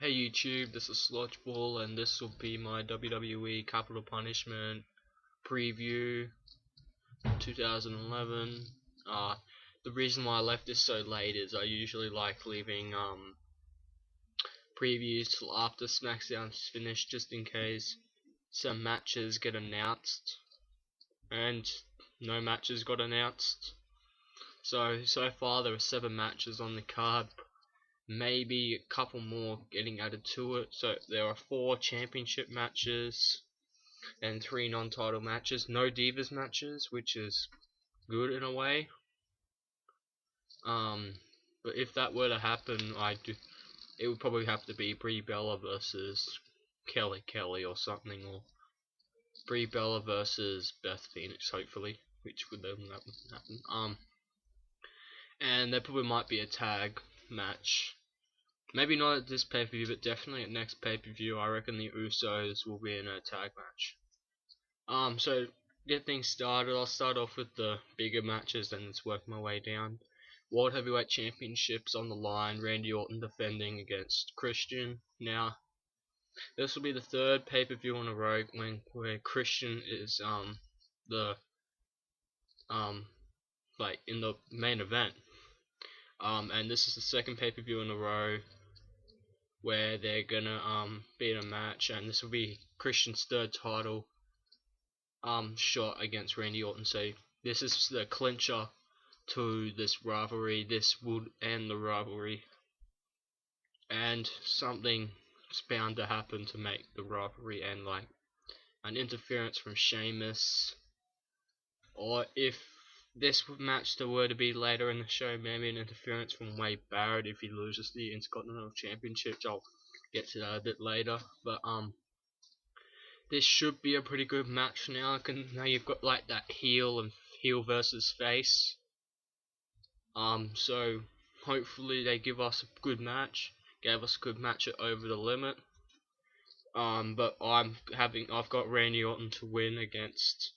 Hey YouTube, this is Sludgeball and this will be my WWE Capital Punishment preview 2011. The reason why I left this so late is I usually like leaving previews till after SmackDown's finished just in case some matches get announced, and no matches got announced. So far there are 7 matches on the card. Maybe a couple more getting added to it. So there are 4 championship matches and 3 non-title matches. No Divas matches, which is good in a way. But if that were to happen, it would probably have to be Brie Bella versus Kelly or something, or Brie Bella versus Beth Phoenix, hopefully, which would then happen. And there probably might be a tag match. Maybe not at this pay-per-view, but definitely at next pay-per-view. I reckon the Usos will be in a tag match. So get things started, I'll start off with the bigger matches and let's work my way down. World Heavyweight Championships on the line. Randy Orton defending against Christian. Now, this will be the 3rd pay-per-view in a row where Christian is like in the main event. And this is the 2nd pay-per-view in a row where they're gonna be in a match, and this will be Christian's 3rd title shot against Randy Orton. So this is the clincher to this rivalry. This would end the rivalry, and something is bound to happen to make the rivalry end, like an interference from Sheamus, or if this match there were to be later in the show, maybe an interference from Barrett if he loses the Intercontinental Championship. I'll get to that a bit later, but this should be a pretty good match now. Now you've got like that heel versus face. So hopefully they give us a good match. Gave us a good match at Over the Limit. But I've got Randy Orton to win against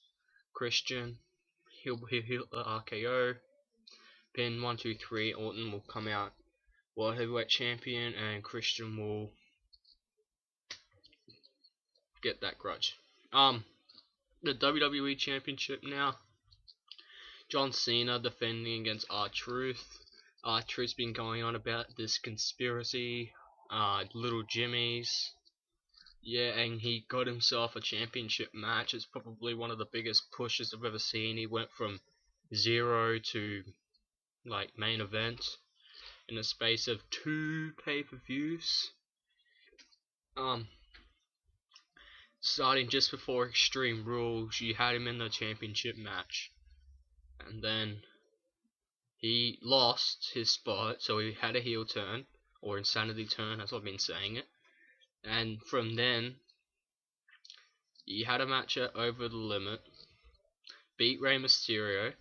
Christian. He'll RKO. Pin 1, 2, 3. Orton will come out World Heavyweight Champion, and Christian will get that grudge. The WWE Championship now. John Cena defending against R-Truth. R-Truth's been going on about this conspiracy, Little Jimmy's. Yeah, and he got himself a championship match. It's probably one of the biggest pushes I've ever seen. He went from 0 to like main event in the space of 2 pay-per-views. Starting just before Extreme Rules, you had him in the championship match, and then he lost his spot, so he had a heel turn, or insanity turn, as I've been saying it. And from then, he had a match at Over the Limit, beat Rey Mysterio,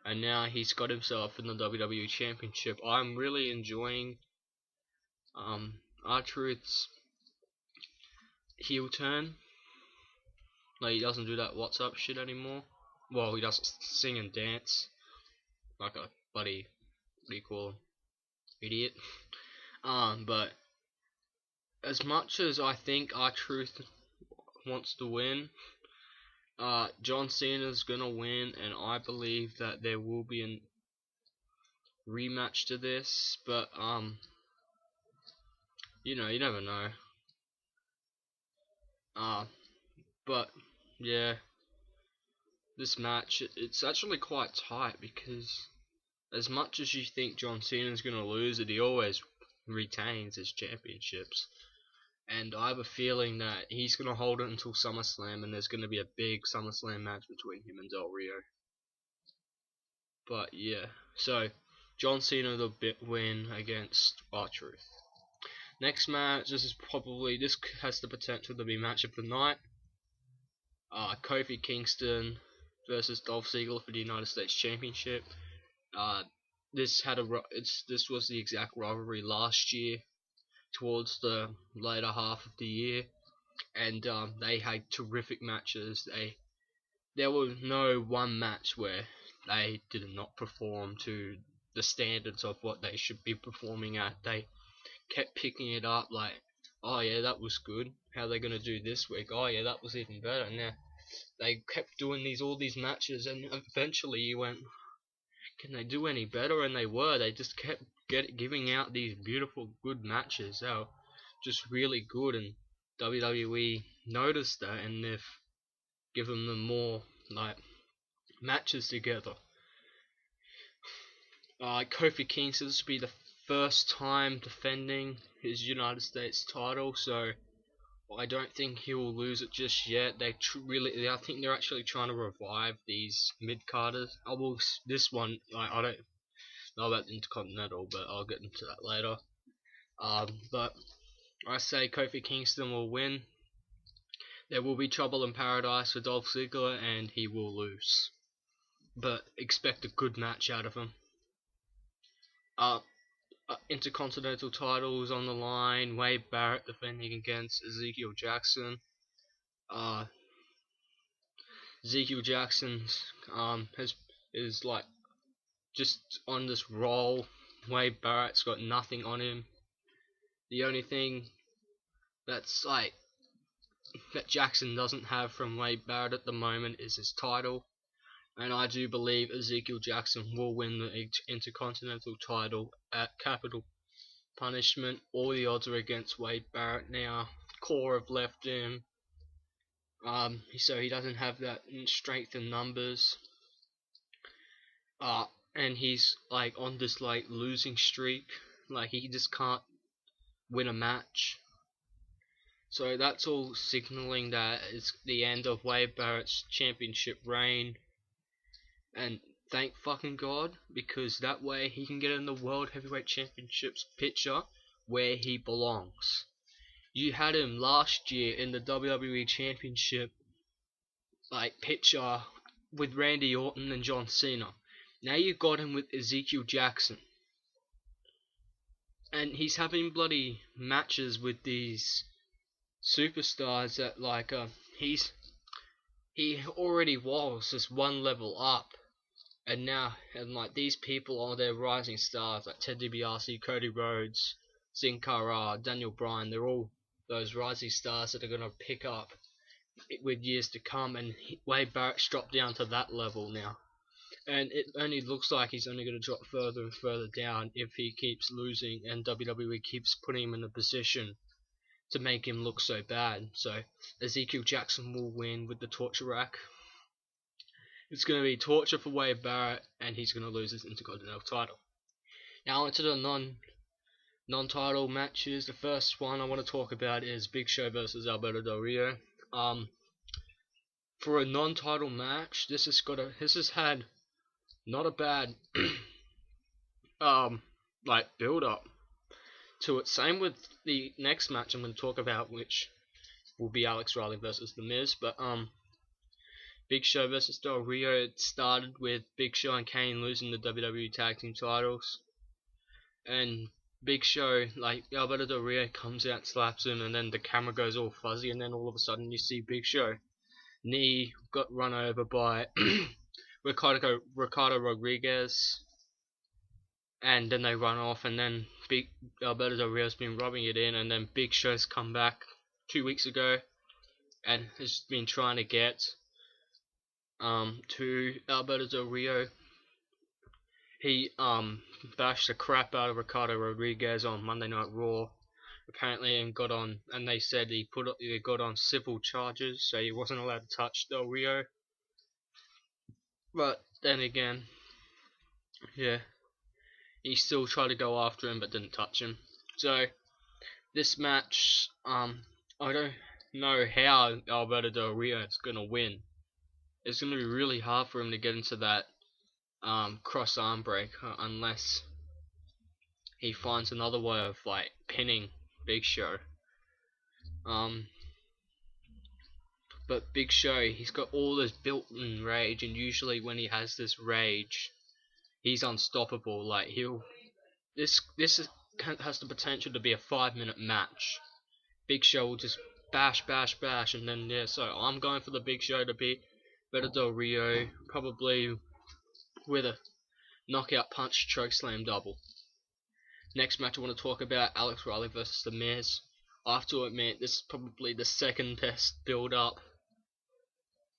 and now he's got himself in the WWE Championship. I'm really enjoying R-Truth's heel turn. Like, he doesn't do that what's up shit anymore. Well, he doesn't sing and dance like a bloody, what do you call him, idiot. But as much as I think R-Truth wants to win, John Cena's gonna win, and I believe that there will be a rematch to this, but you never know. But yeah, this match, it's actually quite tight, because as much as you think John Cena's gonna lose it, he always retains his championships. And I have a feeling that he's going to hold it until SummerSlam, and there's going to be a big SummerSlam match between him and Del Rio. But yeah, so John Cena will win against R-Truth. Next match, this has the potential to be match of the night. Kofi Kingston versus Dolph Ziggler for the United States Championship. This was the exact rivalry last year, towards the later half of the year, and they had terrific matches. There was no one match where they did not perform to the standards of what they should be performing at. They kept picking it up. Like, oh yeah, that was good. How are they gonna do this week? Oh yeah, that was even better. Now they kept doing all these matches, and eventually you went, can they do any better? And they were. They just kept giving out these beautiful, good matches. They were just really good, and WWE noticed that, and they've given them more like matches together. Kofi Kingston, this will be the first time defending his United States title, so I don't think he will lose it just yet. I think they're actually trying to revive these mid carders. This one, I don't know about the Intercontinental, but I'll get into that later. But I say Kofi Kingston will win. There will be trouble in paradise for Dolph Ziggler, and he will lose. But expect a good match out of him. Intercontinental titles on the line. Wade Barrett defending against Ezekiel Jackson. Ezekiel Jackson's is like just on this roll. Wade Barrett's got nothing on him. The only thing that's like that Jackson doesn't have from Wade Barrett at the moment is his title. And I do believe Ezekiel Jackson will win the Intercontinental title at Capital Punishment. All the odds are against Wade Barrett now. Core have left him, so he doesn't have that strength in numbers. And he's like on this like losing streak. Like he just can't win a match. So that's all signaling that it's the end of Wade Barrett's championship reign. And thank fucking God, because that way he can get in the World Heavyweight Championships picture where he belongs. You had him last year in the WWE Championship like picture with Randy Orton and John Cena. Now you got him with Ezekiel Jackson. And he's having bloody matches with these superstars that like he already was just one level up. And like these people are their rising stars, like Ted DiBiase, Cody Rhodes, Sin Cara, Daniel Bryan. They're all those rising stars that are going to pick up with years to come. And Wade Barrett's dropped down to that level now. And it only looks like he's only going to drop further and further down if he keeps losing and WWE keeps putting him in a position to make him look so bad. So Ezekiel Jackson will win with the torture rack. It's going to be torture for Wade Barrett, and he's going to lose his Intercontinental title. Now onto the non-title matches. The first one I want to talk about is Big Show versus Alberto Del Rio. For a non-title match, this has had not a bad like build up to it. Same with the next match I'm going to talk about, which will be Alex Riley versus The Miz. But Big Show versus Del Rio, it started with Big Show and Kane losing the WWE Tag Team titles. And Big Show, like Alberto Del Rio comes out, slaps him, and then the camera goes all fuzzy, and then all of a sudden you see Big Show knee got run over by Ricardo Rodriguez. And then they run off, and then Alberto Del Rio's been rubbing it in, and then Big Show's come back 2 weeks ago and has been trying to get to Alberto Del Rio. He bashed the crap out of Ricardo Rodriguez on Monday Night Raw, apparently, and they said he got on civil charges, so he wasn't allowed to touch Del Rio. But then again, yeah, he still tried to go after him but didn't touch him. So this match, I don't know how Alberto Del Rio is gonna win. It's going to be really hard for him to get into that cross arm break unless he finds another way of like pinning Big Show. But Big Show, he's got all this built-in rage, and usually when he has this rage, he's unstoppable. Like this has the potential to be a 5-minute match. Big Show will just bash, and then yeah. So I'm going for the Big Show to beat Alberto Del Rio, probably with a knockout punch choke slam double. Next match I want to talk about, Alex Riley versus The Miz. I have to admit, this is probably the second best build up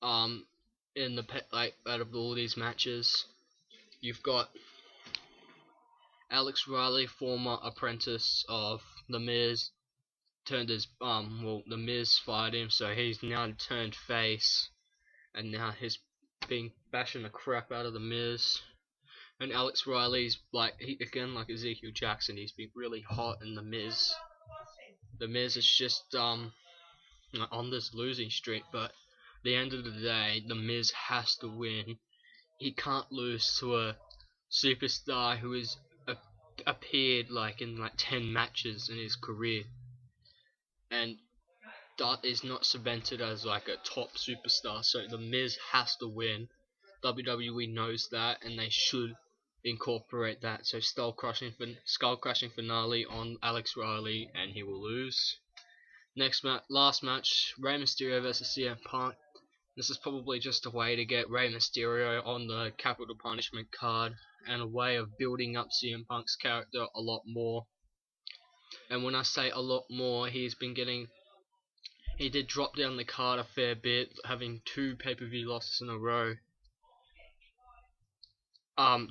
in the out of all these matches. You've got Alex Riley, former apprentice of The Miz, turned his The Miz fired him, so he's now turned face, and now he's been bashing the crap out of The Miz. And Alex Riley's like again like Ezekiel Jackson, he's been really hot in The Miz. The Miz is just on this losing streak, but at the end of the day, The Miz has to win. He can't lose to a superstar who has appeared like in like 10 matches in his career, and that is not cemented as like a top superstar. So The Miz has to win. WWE knows that, and they should incorporate that. So skull crushing finale on Alex Riley, and he will lose. Last match, Rey Mysterio versus CM Punk. This is probably just a way to get Rey Mysterio on the Capital Punishment card, and a way of building up CM Punk's character a lot more. And when I say a lot more, he did drop down the card a fair bit, having 2 pay-per-view losses in a row.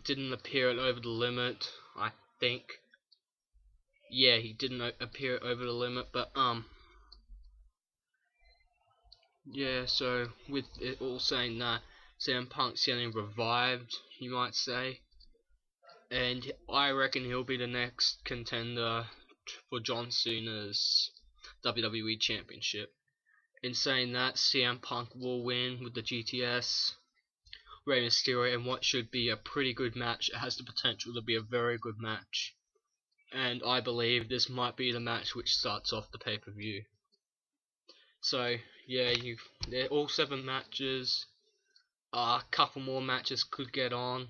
Didn't appear at Over the Limit, I think. Yeah, he didn't appear at Over the Limit, but yeah, so with it all saying that, CM Punk's getting revived, you might say, and I reckon he'll be the next contender for John Cena's WWE Championship. In saying that, CM Punk will win with the GTS. Rey Mysterio in what should be a pretty good match. It has the potential to be a very good match, and I believe this might be the match which starts off the pay-per-view. So yeah, they're all 7 matches. A couple more matches could get on,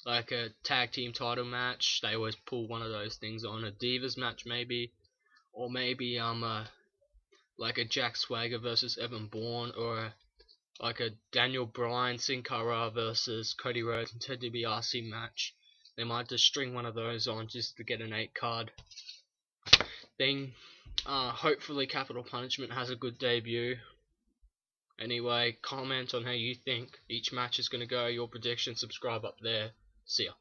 like a tag team title match. They always pull one of those things on. A Divas match maybe, or maybe like a Jack Swagger versus Evan Bourne, or like a Daniel Bryan, Sin Cara versus Cody Rhodes and Ted DiBiase match. They might just string one of those on just to get an 8 card thing. Hopefully Capital Punishment has a good debut. Anyway, comment on how you think each match is going to go, your prediction, subscribe up there. See ya.